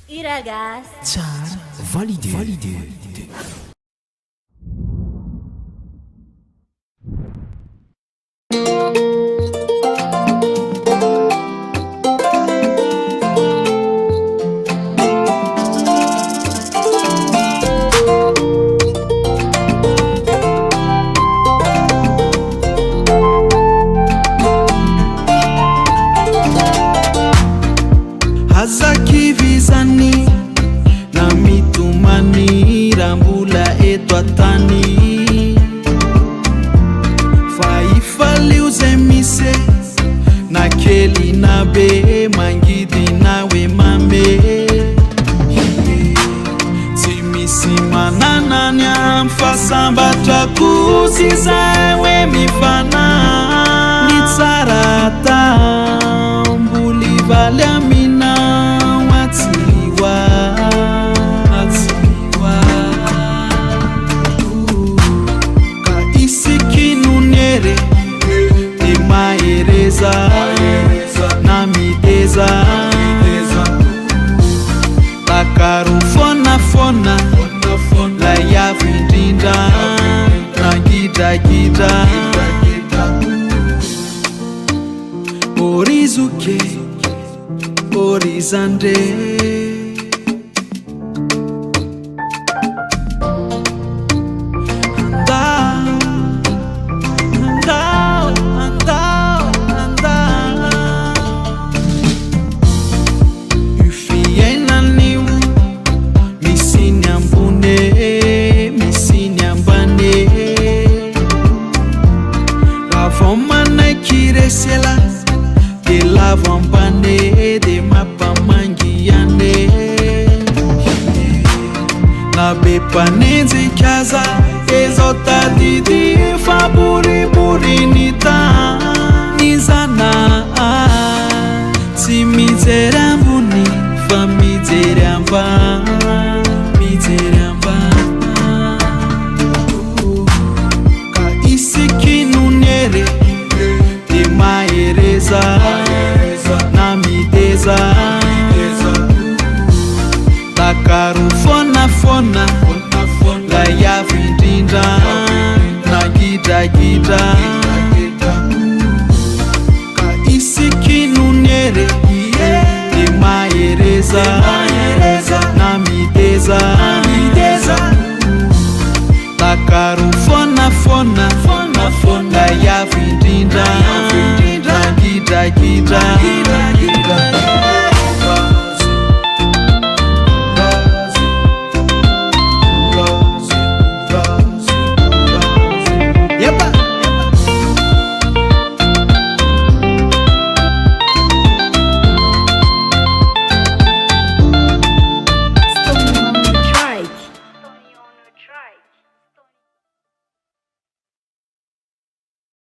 Iragas. Tsara, validé. Hazakivizani na mitumani rambula eto atani faifali uzemise na keli na be mangidi nawe mame timisimanananya mfasamba twakuziza ewe mifana nitsarata mbulivale amina kaisikinunere emaereza na mideza takarufona la yavindinda na gidagida orizuke orizande de lavampane de mapamangiane na bepanenzi kaza ezotadidi faburiburinita nizana timizerambuni famizeramba mizeramba kaisikinunere emaereza na mideza takarufona la yavindinda na gidagida kaisikinunere emaereza na mideza takarufona la yavindinda na gidagida